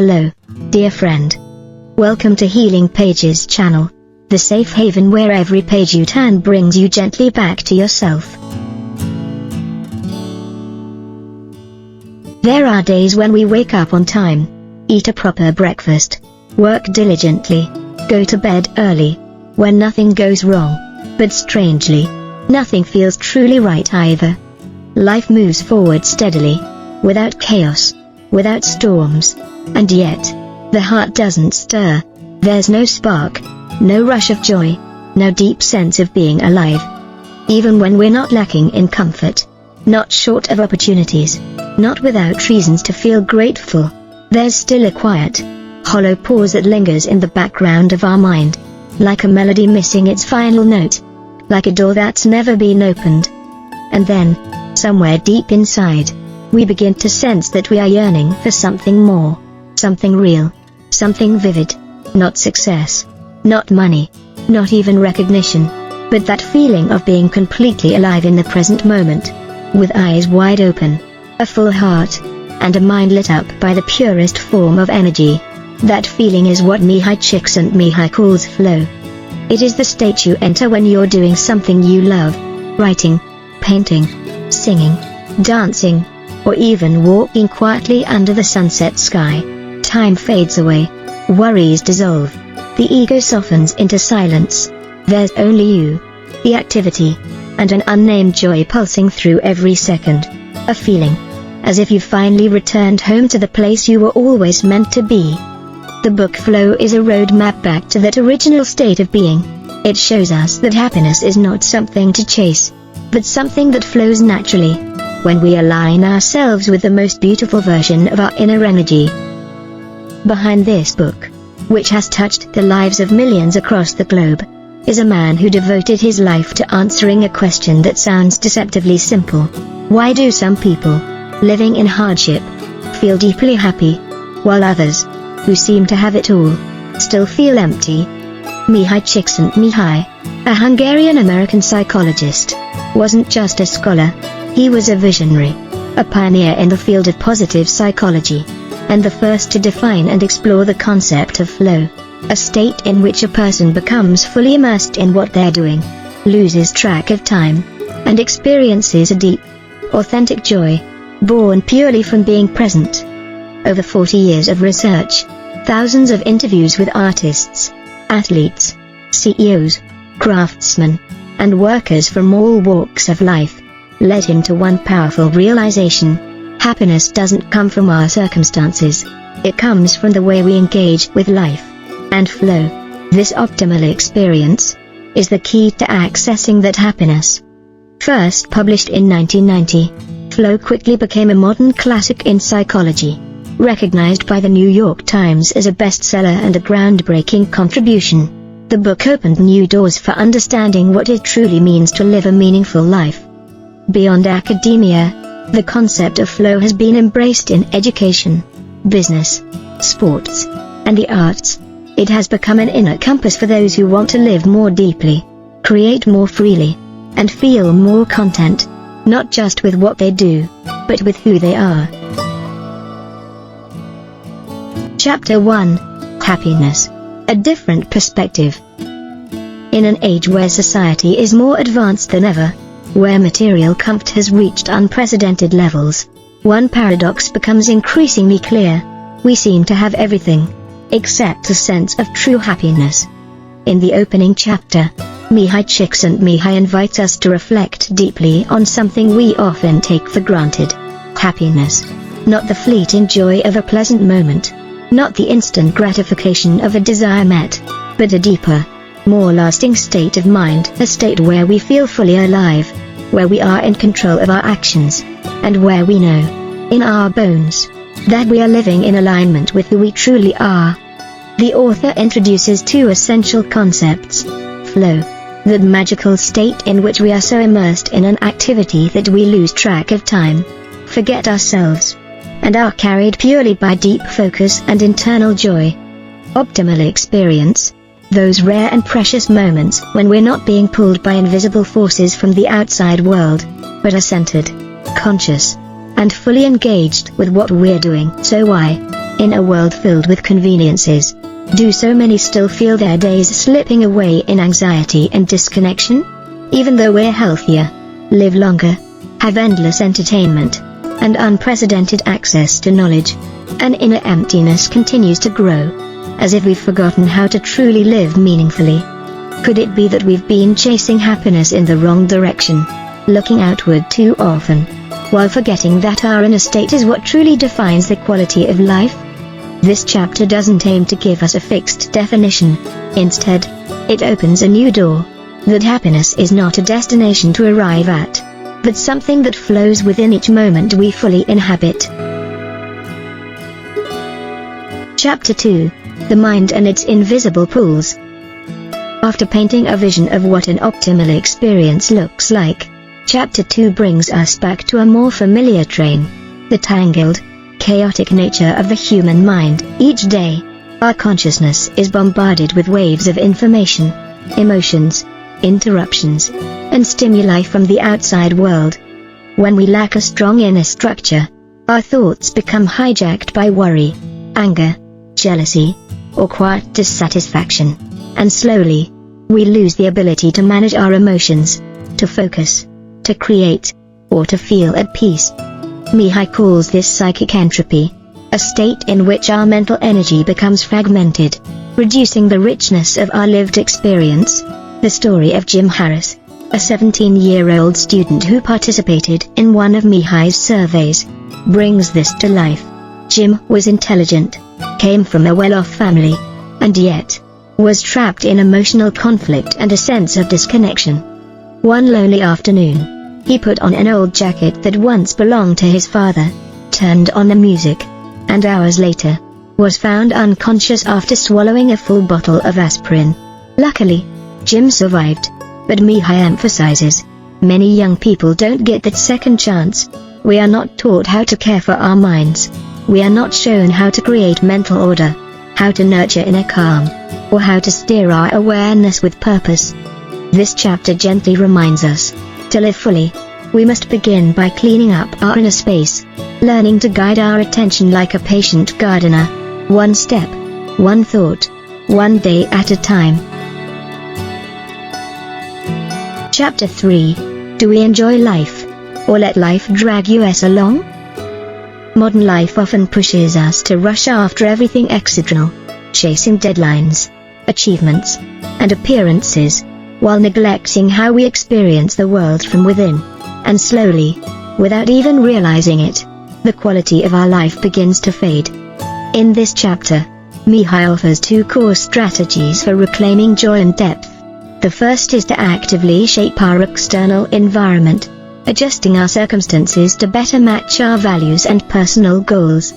Hello, dear friend. Welcome to Healing Pages channel, the safe haven where every page you turn brings you gently back to yourself. There are days when we wake up on time, eat a proper breakfast, work diligently, go to bed early, when nothing goes wrong, but strangely, nothing feels truly right either. Life moves forward steadily, without chaos, without storms, and yet, the heart doesn't stir. There's no spark, no rush of joy, no deep sense of being alive. Even when we're not lacking in comfort, not short of opportunities, not without reasons to feel grateful, there's still a quiet, hollow pause that lingers in the background of our mind, like a melody missing its final note, like a door that's never been opened. And then, somewhere deep inside, we begin to sense that we are yearning for something more, something real, something vivid, not success, not money, not even recognition, but that feeling of being completely alive in the present moment, with eyes wide open, a full heart, and a mind lit up by the purest form of energy. That feeling is what Mihaly Csikszentmihalyi calls flow. It is the state you enter when you're doing something you love, writing, painting, singing, dancing, or even walking quietly under the sunset sky. Time fades away, worries dissolve, the ego softens into silence. There's only you, the activity, and an unnamed joy pulsing through every second. A feeling, as if you finally returned home to the place you were always meant to be. The book Flow is a roadmap back to that original state of being. It shows us that happiness is not something to chase, but something that flows naturally, when we align ourselves with the most beautiful version of our inner energy. Behind this book, which has touched the lives of millions across the globe, is a man who devoted his life to answering a question that sounds deceptively simple. Why do some people, living in hardship, feel deeply happy, while others, who seem to have it all, still feel empty? Mihaly Csikszentmihalyi, a Hungarian-American psychologist, wasn't just a scholar, he was a visionary, a pioneer in the field of positive psychology, and the first to define and explore the concept of flow, a state in which a person becomes fully immersed in what they're doing, loses track of time, and experiences a deep, authentic joy, born purely from being present. Over 40 years of research, thousands of interviews with artists, athletes, CEOs, craftsmen, and workers from all walks of life, led him to one powerful realization: happiness doesn't come from our circumstances, it comes from the way we engage with life. And flow, this optimal experience, is the key to accessing that happiness. First published in 1990, Flow quickly became a modern classic in psychology, recognized by the New York Times as a bestseller and a groundbreaking contribution. The book opened new doors for understanding what it truly means to live a meaningful life. Beyond academia, the concept of flow has been embraced in education, business, sports, and the arts. It has become an inner compass for those who want to live more deeply, create more freely, and feel more content, not just with what they do, but with who they are. Chapter 1: Happiness, a different perspective. In an age where society is more advanced than ever, where material comfort has reached unprecedented levels, one paradox becomes increasingly clear: we seem to have everything, except a sense of true happiness. In the opening chapter, Mihaly Csikszentmihalyi invites us to reflect deeply on something we often take for granted: happiness. Not the fleeting joy of a pleasant moment, not the instant gratification of a desire met, but a deeper, more lasting state of mind, a state where we feel fully alive, where we are in control of our actions, and where we know, in our bones, that we are living in alignment with who we truly are. The author introduces two essential concepts: flow, the magical state in which we are so immersed in an activity that we lose track of time, forget ourselves, and are carried purely by deep focus and internal joy. Optimal experience, those rare and precious moments when we're not being pulled by invisible forces from the outside world, but are centered, conscious, and fully engaged with what we're doing. So why, In a world filled with conveniences, do so many still feel their days slipping away in anxiety and disconnection? Even though we're healthier, live longer, have endless entertainment, and unprecedented access to knowledge, an inner emptiness continues to grow, as if we've forgotten how to truly live meaningfully. Could it be that we've been chasing happiness in the wrong direction, looking outward too often, while forgetting that our inner state is what truly defines the quality of life? This chapter doesn't aim to give us a fixed definition. Instead, it opens a new door, that happiness is not a destination to arrive at, but something that flows within each moment we fully inhabit. Chapter 2. The Mind and Its Invisible Pools. After painting a vision of what an optimal experience looks like, Chapter 2 brings us back to a more familiar train, the tangled, chaotic nature of the human mind. Each day, our consciousness is bombarded with waves of information, emotions, interruptions, and stimuli from the outside world. When we lack a strong inner structure, our thoughts become hijacked by worry, anger, jealousy, or quiet dissatisfaction, and slowly, we lose the ability to manage our emotions, to focus, to create, or to feel at peace. Mihaly calls this psychic entropy, a state in which our mental energy becomes fragmented, reducing the richness of our lived experience. The story of Jim Harris, a 17-year-old student who participated in one of Mihaly's surveys, brings this to life. Jim was intelligent, came from a well-off family, and yet was trapped in emotional conflict and a sense of disconnection. One lonely afternoon, he put on an old jacket that once belonged to his father, turned on the music, and hours later, was found unconscious after swallowing a full bottle of aspirin. Luckily, Jim survived, but Mihaly emphasizes, many young people don't get that second chance. We are not taught how to care for our minds. We are not shown how to create mental order, how to nurture inner calm, or how to steer our awareness with purpose. This chapter gently reminds us, to live fully, we must begin by cleaning up our inner space, learning to guide our attention like a patient gardener, one step, one thought, one day at a time. Chapter 3. Do we enjoy life, or let life drag us along? Modern life often pushes us to rush after everything external, chasing deadlines, achievements, and appearances, while neglecting how we experience the world from within. And slowly, without even realizing it, the quality of our life begins to fade. In this chapter, Mihaly offers 2 core strategies for reclaiming joy and depth. The first is to actively shape our external environment, adjusting our circumstances to better match our values and personal goals.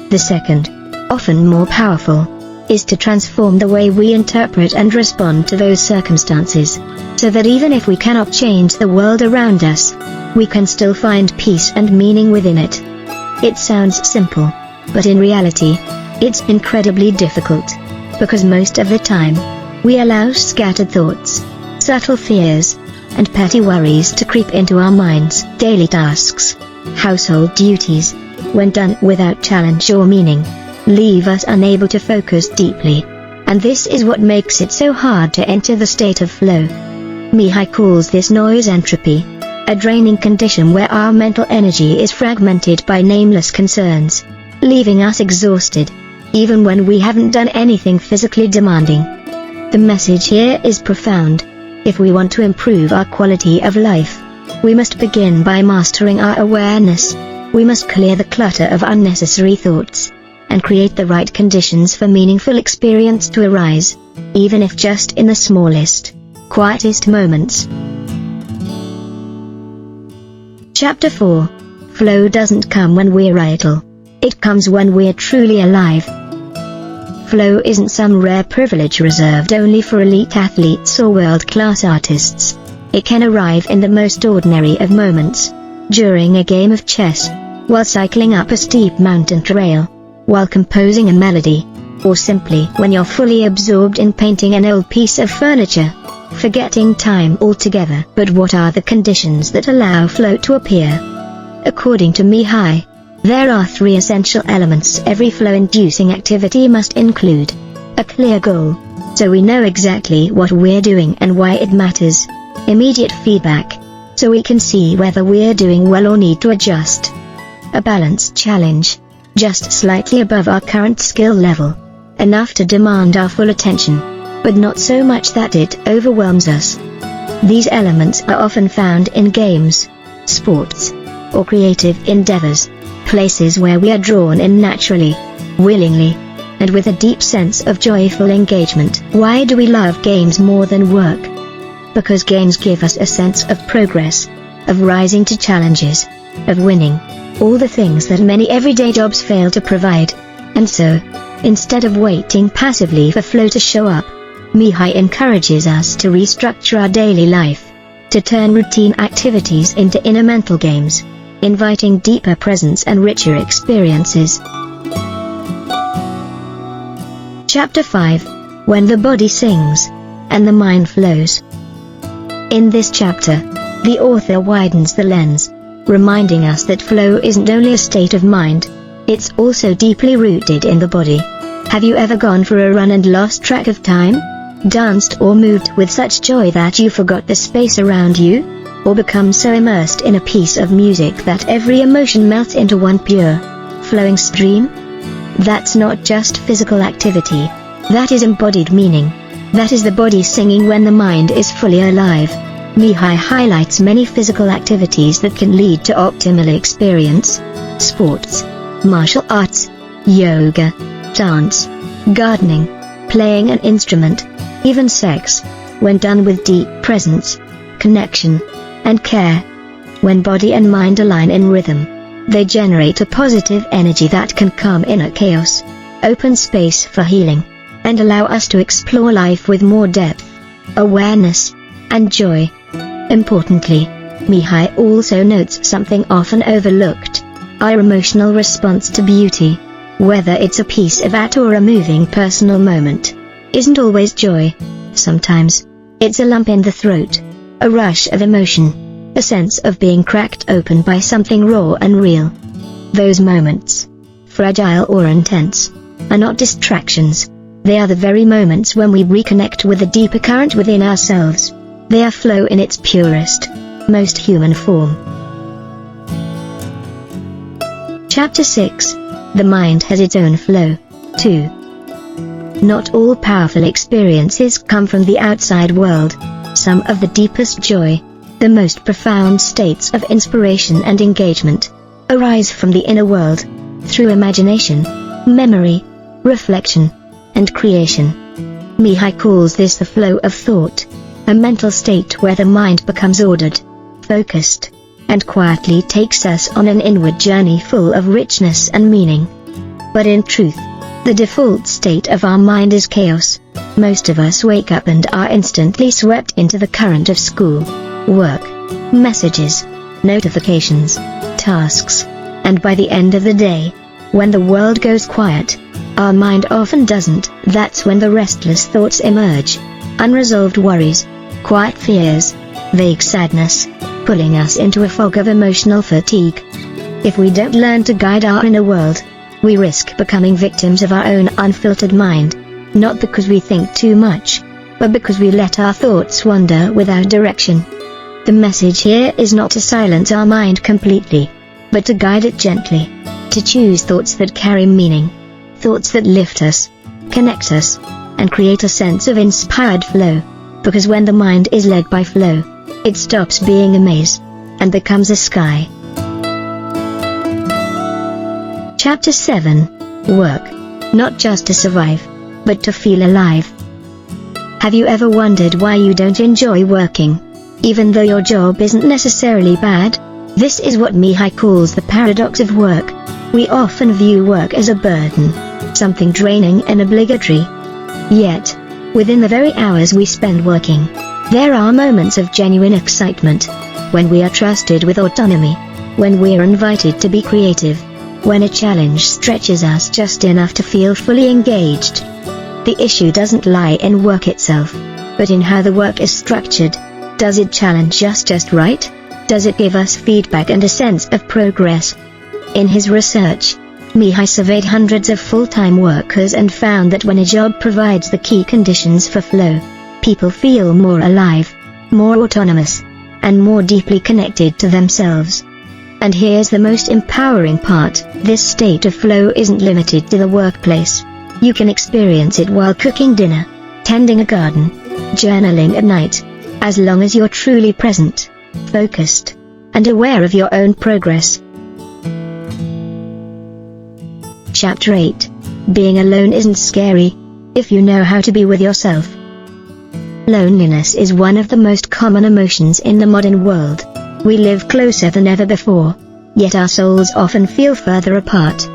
The second, often more powerful, is to transform the way we interpret and respond to those circumstances, so that even if we cannot change the world around us, we can still find peace and meaning within it. It sounds simple, but in reality, it's incredibly difficult, because most of the time, we allow scattered thoughts, subtle fears, and petty worries to creep into our minds. Daily tasks, household duties, when done without challenge or meaning, leave us unable to focus deeply, and this is what makes it so hard to enter the state of flow. Mihaly calls this noise entropy, a draining condition where our mental energy is fragmented by nameless concerns, leaving us exhausted, even when we haven't done anything physically demanding. The message here is profound. If we want to improve our quality of life, we must begin by mastering our awareness. We must clear the clutter of unnecessary thoughts, and create the right conditions for meaningful experience to arise, even if just in the smallest, quietest moments. Chapter 4. Flow doesn't come when we're idle. It comes when we're truly alive. Flow isn't some rare privilege reserved only for elite athletes or world-class artists. It can arrive in the most ordinary of moments, during a game of chess, while cycling up a steep mountain trail, while composing a melody, or simply when you're fully absorbed in painting an old piece of furniture, forgetting time altogether. But what are the conditions that allow flow to appear? According to Mihaly, There are 3 essential elements every flow-inducing activity must include. A clear goal, so we know exactly what we're doing and why it matters. Immediate feedback, so we can see whether we're doing well or need to adjust. A balanced challenge, just slightly above our current skill level. Enough to demand our full attention, but not so much that it overwhelms us. These elements are often found in games, sports, or creative endeavors, places where we are drawn in naturally, willingly, and with a deep sense of joyful engagement. Why do we love games more than work? Because games give us a sense of progress, of rising to challenges, of winning, all the things that many everyday jobs fail to provide. And so, instead of waiting passively for flow to show up, Mihaly encourages us to restructure our daily life, to turn routine activities into inner mental games, inviting deeper presence and richer experiences. Chapter 5: When the Body Sings, and the Mind Flows. In this chapter, the author widens the lens, reminding us that flow isn't only a state of mind, it's also deeply rooted in the body. Have you ever gone for a run and lost track of time? Danced or moved with such joy that you forgot the space around you? Or become so immersed in a piece of music that every emotion melts into one pure, flowing stream? That's not just physical activity. That is embodied meaning. That is the body singing when the mind is fully alive. Mihaly highlights many physical activities that can lead to optimal experience. Sports, martial arts, yoga, dance, gardening, playing an instrument, even sex, when done with deep presence, connection, and care. When body and mind align in rhythm, they generate a positive energy that can calm inner chaos, open space for healing, and allow us to explore life with more depth, awareness, and joy. Importantly, Mihaly also notes something often overlooked: our emotional response to beauty, whether it's a piece of art or a moving personal moment, isn't always joy. Sometimes, it's a lump in the throat, a rush of emotion, a sense of being cracked open by something raw and real. Those moments, fragile or intense, are not distractions. They are the very moments when we reconnect with the deeper current within ourselves. They are flow in its purest, most human form. Chapter 6: The Mind Has Its Own Flow. 2. Not all powerful experiences come from the outside world. Some of the deepest joy, the most profound states of inspiration and engagement, arise from the inner world, through imagination, memory, reflection, and creation. Mihaly calls this the flow of thought, a mental state where the mind becomes ordered, focused, and quietly takes us on an inward journey full of richness and meaning. But in truth, the default state of our mind is chaos. Most of us wake up and are instantly swept into the current of school, work, messages, notifications, tasks, and by the end of the day, when the world goes quiet, our mind often doesn't. That's when the restless thoughts emerge, unresolved worries, quiet fears, vague sadness, pulling us into a fog of emotional fatigue. If we don't learn to guide our inner world, we risk becoming victims of our own unfiltered mind, not because we think too much, but because we let our thoughts wander without direction. The message here is not to silence our mind completely, but to guide it gently, to choose thoughts that carry meaning, thoughts that lift us, connect us, and create a sense of inspired flow, because when the mind is led by flow, it stops being a maze, and becomes a sky. Chapter 7: Work, not just to survive, but to feel alive. Have you ever wondered why you don't enjoy working, even though your job isn't necessarily bad? This is what Mihaly calls the paradox of work. We often view work as a burden, something draining and obligatory. Yet, within the very hours we spend working, there are moments of genuine excitement, when we are trusted with autonomy, when we are invited to be creative, when a challenge stretches us just enough to feel fully engaged. The issue doesn't lie in work itself, but in how the work is structured. Does it challenge us just right? Does it give us feedback and a sense of progress? In his research, Mihaly surveyed hundreds of full-time workers and found that when a job provides the key conditions for flow, people feel more alive, more autonomous, and more deeply connected to themselves. And here's the most empowering part: this state of flow isn't limited to the workplace. You can experience it while cooking dinner, tending a garden, journaling at night, as long as you're truly present, focused, and aware of your own progress. Chapter 8. Being alone isn't scary, if you know how to be with yourself. Loneliness is one of the most common emotions in the modern world. We live closer than ever before, yet our souls often feel further apart.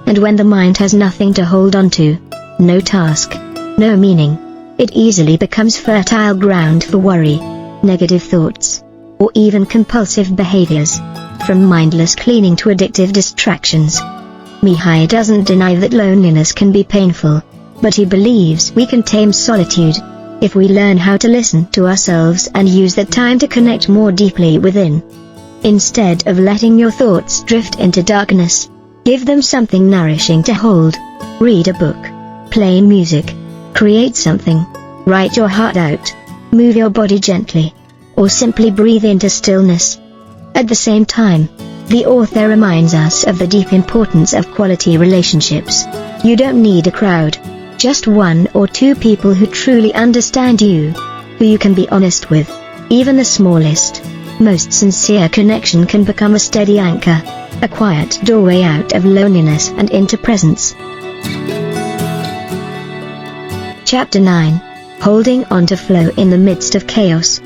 And when the mind has nothing to hold on to, no task, no meaning, it easily becomes fertile ground for worry, negative thoughts, or even compulsive behaviors, from mindless cleaning to addictive distractions. Mihaly doesn't deny that loneliness can be painful, but he believes we can tame solitude if we learn how to listen to ourselves and use that time to connect more deeply within. Instead of letting your thoughts drift into darkness, give them something nourishing to hold. Read a book, play music, create something, write your heart out, move your body gently, or simply breathe into stillness. At the same time, the author reminds us of the deep importance of quality relationships. You don't need a crowd, just one or two people who truly understand you, who you can be honest with. Even the smallest, most sincere connection can become a steady anchor, a quiet doorway out of loneliness and into presence. Chapter 9. Holding on to flow in the midst of chaos.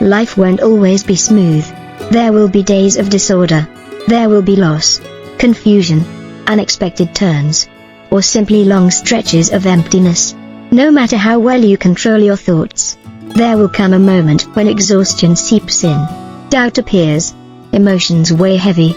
Life won't always be smooth. There will be days of disorder. There will be loss, confusion, unexpected turns, or simply long stretches of emptiness. No matter how well you control your thoughts, there will come a moment when exhaustion seeps in, doubt appears, emotions weigh heavy.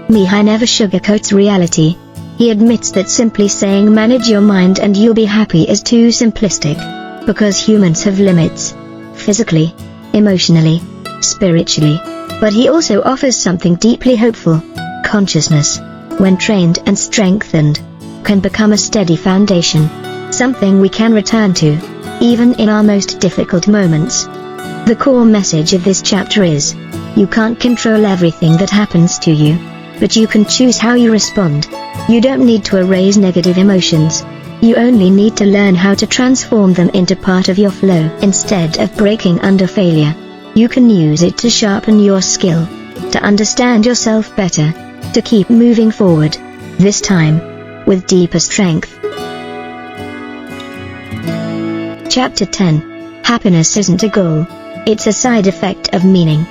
Mihaly never sugarcoats reality. He admits that simply saying manage your mind and you'll be happy is too simplistic, because humans have limits, physically, emotionally, spiritually. But he also offers something deeply hopeful. Consciousness, when trained and strengthened, can become a steady foundation, something we can return to, even in our most difficult moments. The core message of this chapter is, you can't control everything that happens to you, but you can choose how you respond. You don't need to erase negative emotions. You only need to learn how to transform them into part of your flow. Instead of breaking under failure, you can use it to sharpen your skill, to understand yourself better, to keep moving forward, this time, with deeper strength. Chapter 10. Happiness isn't a goal, it's a side effect of meaning.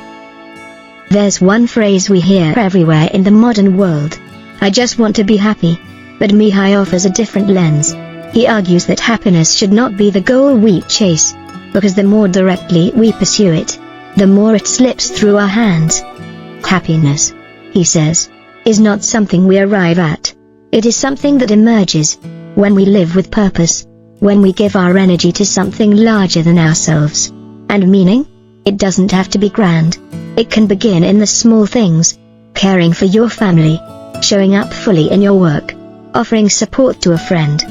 There's one phrase we hear everywhere in the modern world: I just want to be happy. But Mihaly offers a different lens. He argues that happiness should not be the goal we chase, because the more directly we pursue it, the more it slips through our hands. Happiness, he says, is not something we arrive at. It is something that emerges when we live with purpose, when we give our energy to something larger than ourselves. And meaning? It doesn't have to be grand. It can begin in the small things: caring for your family, showing up fully in your work, offering support to a friend.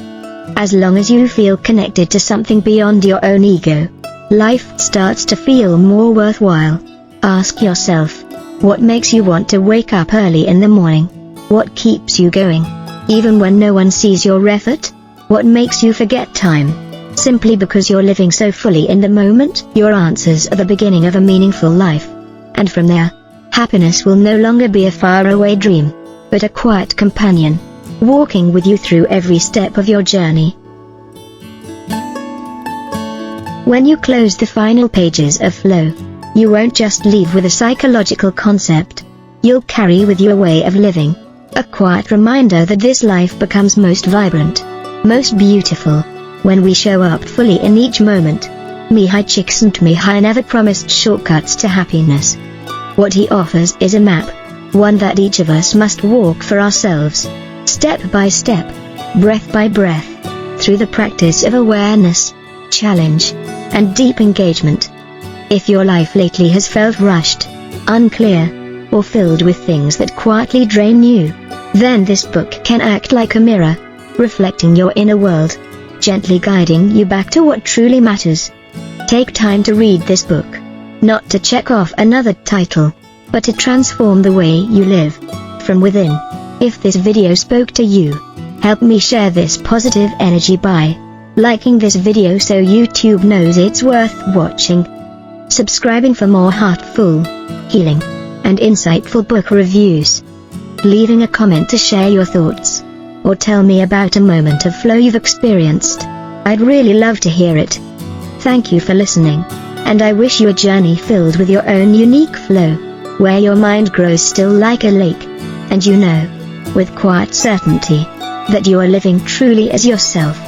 As long as you feel connected to something beyond your own ego, life starts to feel more worthwhile. Ask yourself, what makes you want to wake up early in the morning? What keeps you going, even when no one sees your effort? What makes you forget time, simply because you're living so fully in the moment? Your answers are the beginning of a meaningful life. And from there, happiness will no longer be a faraway dream, but a quiet companion, walking with you through every step of your journey. When you close the final pages of Flow, you won't just leave with a psychological concept. You'll carry with you a way of living, a quiet reminder that this life becomes most vibrant, most beautiful, when we show up fully in each moment. Mihaly Csikszentmihalyi never promised shortcuts to happiness. What he offers is a map, one that each of us must walk for ourselves, step by step, breath by breath, through the practice of awareness, challenge, and deep engagement. If your life lately has felt rushed, unclear, or filled with things that quietly drain you, then this book can act like a mirror, reflecting your inner world, gently guiding you back to what truly matters. Take time to read this book, not to check off another title, but to transform the way you live, from within. If this video spoke to you, help me share this positive energy by liking this video so YouTube knows it's worth watching, subscribing for more heartful, healing, and insightful book reviews, leaving a comment to share your thoughts, or tell me about a moment of flow you've experienced. I'd really love to hear it. Thank you for listening, and I wish you a journey filled with your own unique flow, where your mind grows still like a lake, and you know, with quiet certainty, that you are living truly as yourself.